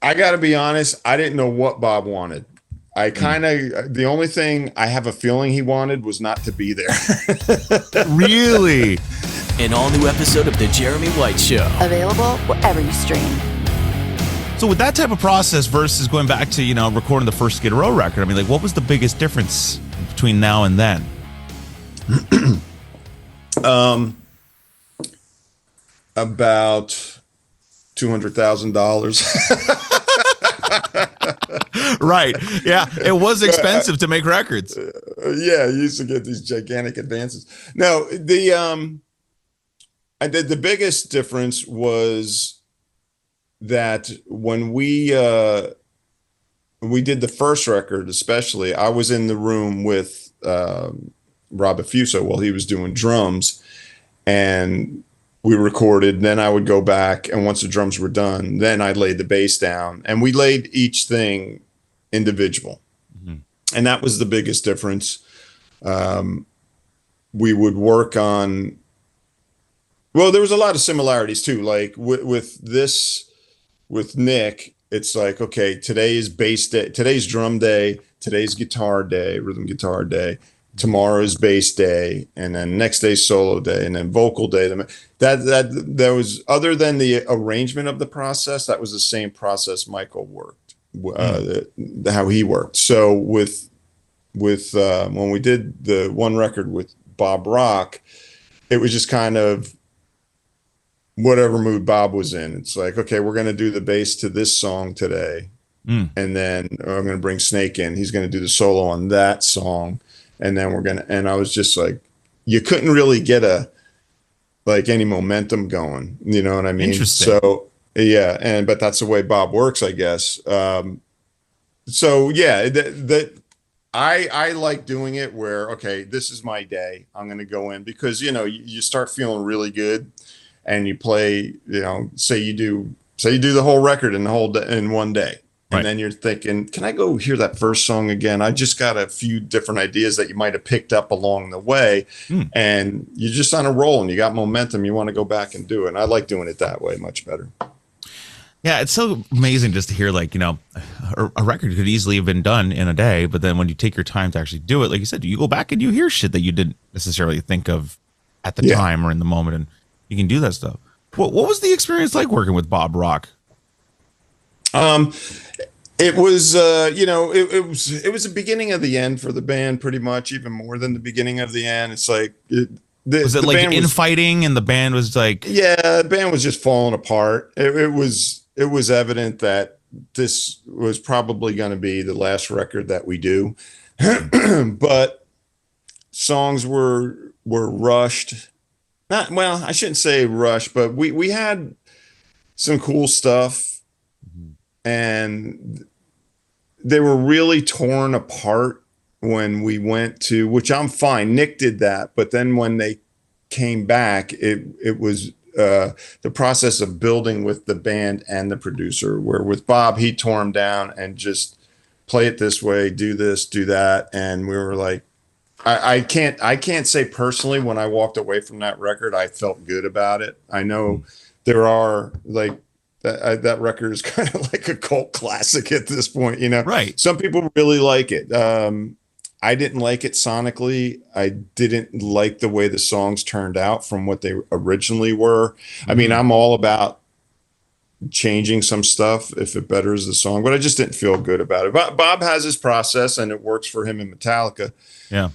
I got to be honest. I didn't know what Bob wanted. The only thing I have a feeling he wanted was not to be there. Really? An all-new episode of The Jeremy White Show. Available wherever you stream. So with that type of process versus going back to, recording the first Skid Row record, I mean, like, what was the biggest difference between now and then? About $200,000. Right. Yeah. It was expensive to make records. Yeah. You used to get these gigantic advances. No, the biggest difference was that when we did the first record, especially, I was in the room with Rob Affuso while he was doing drums, and we recorded. Then I would go back, and once the drums were done, then I laid the bass down, and we laid each thing individual. Mm-hmm. And that was the biggest difference. We would work on, well, there was a lot of similarities too. Like with Nick, it's like, okay, today is bass day, today's drum day, today's guitar day, rhythm guitar day, tomorrow's bass day, and then next day's solo day, and then vocal day. That was, other than the arrangement of the process, that was the same process Michael worked, how he worked. So with when we did the one record with Bob Rock, it was just kind of whatever mood Bob was in. It's like, okay, we're going to do the bass to this song today. And then I'm going to bring Snake in. He's going to do the solo on that song. And then and I was just like, you couldn't really get any momentum going. You know what I mean? Interesting. So yeah. But that's the way Bob works, I guess. So yeah, I like doing it where, okay, this is my day. I'm going to go in because, you start feeling really good. And you play, say you do the whole record in one day. And Right. Then you're thinking, can I go hear that first song again? I just got a few different ideas that you might have picked up along the way. And you're just on a roll and you got momentum. You want to go back and do it. And I like doing it that way much better. Yeah, it's so amazing just to hear, like, a record could easily have been done in a day, but then when you take your time to actually do it, like you said, you go back and you hear shit that you didn't necessarily think of at the time or in the moment, and you can do that stuff. What was the experience like working with Bob Rock? It was, it was the beginning of the end for the band, pretty much, even more than the beginning of the end. It's like, was it like infighting, and the band was like, yeah, the band was just falling apart. It was evident that this was probably going to be the last record that we do, but songs were rushed. I shouldn't say rushed, but we had some cool stuff. And they were really torn apart when we went to, which I'm fine. Nick did that. But then when they came back, it was the process of building with the band and the producer, where with Bob, he tore them down and just play it this way, do this, do that. And we were like, I can't say personally when I walked away from that record, I felt good about it. I know there are like, that record is kind of like a cult classic at this point, Right. Some people really like it. I didn't like it sonically. I didn't like the way the songs turned out from what they originally were. I mean, I'm all about changing some stuff if it betters the song, but I just didn't feel good about it. Bob has his process and it works for him in Metallica. Yeah.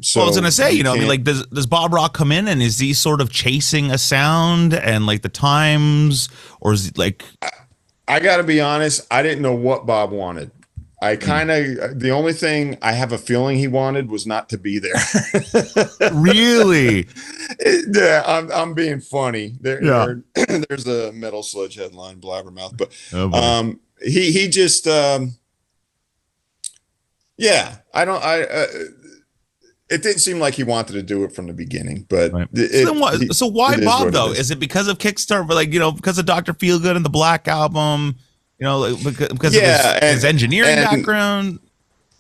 So well, I was gonna say, I mean, like, does Bob Rock come in and is he sort of chasing a sound and like the times, or is it like? I got to be honest, I didn't know what Bob wanted. The only thing I have a feeling he wanted was not to be there. Really? Yeah, I'm being funny. There's a Metal Sludge headline, Blabbermouth, but he just it didn't seem like he wanted to do it from the beginning, but right. So why Bob though? Is it because of Kickstarter, but because of Dr. Feelgood and the Black Album, because of his engineering background,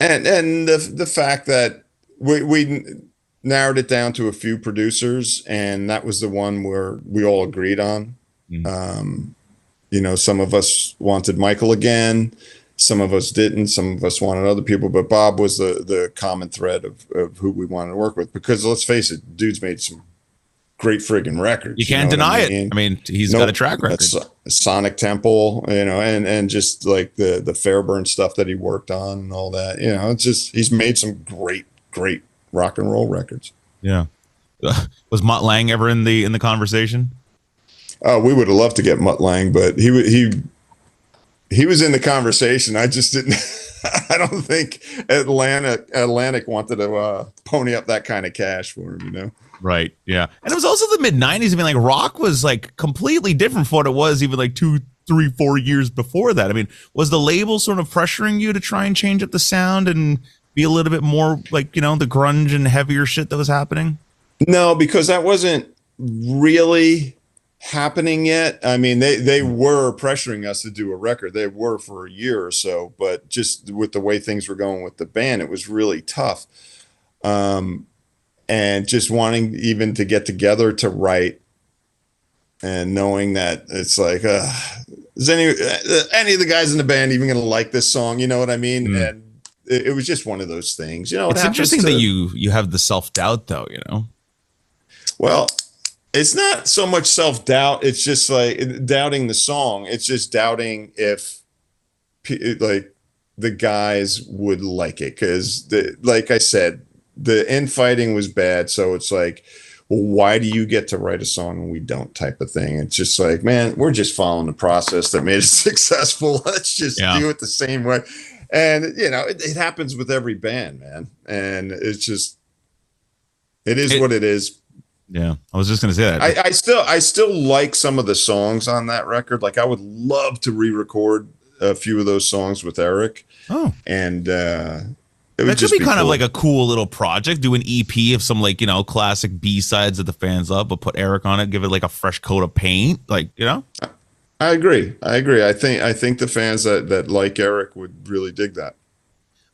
and the fact that we narrowed it down to a few producers, and that was the one where we all agreed on. some of us wanted Michael again, some of us didn't, some of us wanted other people, but Bob was the common thread of who we wanted to work with, because let's face it, dude's made some great friggin' records. You can't deny it. I mean, he's got a track record. Sonic Temple, and just like the Fairburn stuff that he worked on and all that. It's just, he's made some great rock and roll records. Yeah. Was Mutt Lange ever in the conversation? We would have loved to get Mutt Lange, but he was in the conversation. I just didn't. I don't think Atlantic wanted to pony up that kind of cash for him. Right. Yeah. And it was also the mid 90s. I mean, like, rock was like completely different from what it was even like 2, 3, 4 years before that. I mean, was the label sort of pressuring you to try and change up the sound and be a little bit more like, the grunge and heavier shit that was happening? No, because that wasn't really happening yet. I mean, they were pressuring us to do a record. They were for a year or so, but just with the way things were going with the band, it was really tough. And just wanting even to get together to write, and knowing that it's like, is any of the guys in the band even going to like this song? You know what I mean? Mm. And it was just one of those things. It's interesting that you have the self-doubt, though. Well, it's not so much self-doubt. It's just like doubting the song. It's just doubting if like the guys would like it, because like I said, the infighting was bad. So it's like, well, why do you get to write a song and we don't, type of thing? It's just like, man, we're just following the process that made us successful. Let's just do it the same way. And, it happens with every band, man. And it's just, it is what it is. Yeah. I was just going to say that. I still like some of the songs on that record. Like, I would love to re-record a few of those songs with Eric. Oh. And, that could be kind of like a cool little project. Do an EP of some classic B-sides that the fans love, but put Eric on it, give it like a fresh coat of paint, I agree. I think the fans that like Eric would really dig that.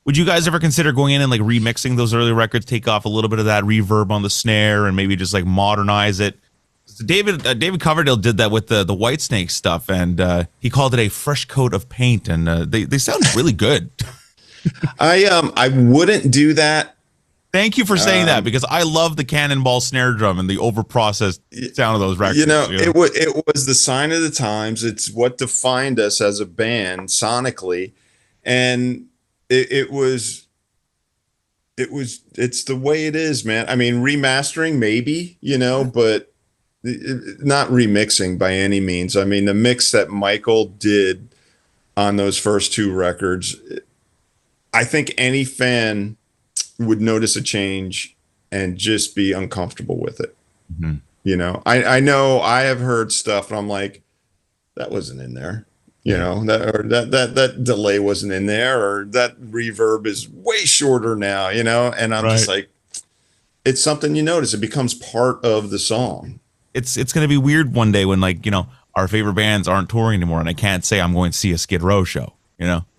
Would you guys ever consider going in and like remixing those early records, take off a little bit of that reverb on the snare and maybe just like modernize it? David Coverdale did that with the Whitesnake stuff, and he called it a fresh coat of paint, and they sound really good. I wouldn't do that. Thank you for saying that, because I love the cannonball snare drum and the overprocessed sound of those records. It was the sign of the times. It's what defined us as a band sonically, and it's the way it is, man. I mean, remastering maybe, but not remixing by any means. I mean, the mix that Michael did on those first 2 records, I think any fan would notice a change and just be uncomfortable with it. Mm-hmm. I know I have heard stuff and I'm like, that wasn't in there. That delay wasn't in there, or that reverb is way shorter now, and I'm just like, it's something you notice. It becomes part of the song. It's going to be weird one day when our favorite bands aren't touring anymore, and I can't say I'm going to see a Skid Row show,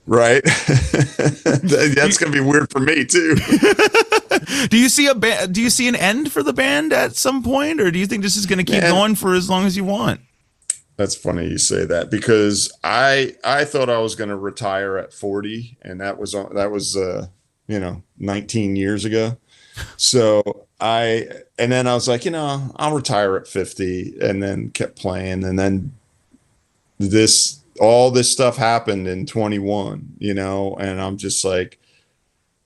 Right. That's going to be weird for me too. Do you see an end for the band at some point, or do you think this is going to keep going for as long as you want? That's funny you say that, because I thought I was going to retire at 40, and that was 19 years ago. So then I was like, I'll retire at 50, and then kept playing, and then all this stuff happened in 21, and I'm just like,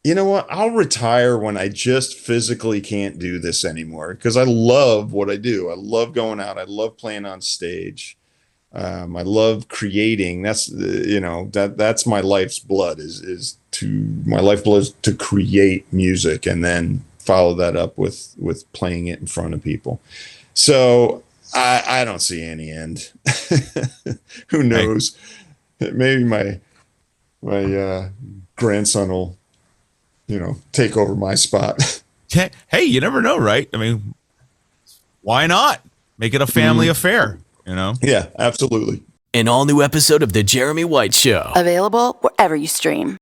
you know what? I'll retire when I just physically can't do this anymore, because I love what I do. I love going out. I love playing on stage. I love creating. That's that's my life's blood is to create music and then follow that up with playing it in front of people. So I don't see any end. Who knows? Maybe my grandson will, take over my spot. Hey, you never know, right? I mean, why not make it a family affair? Yeah, absolutely. An all-new episode of The Jeremy White Show. Available wherever you stream.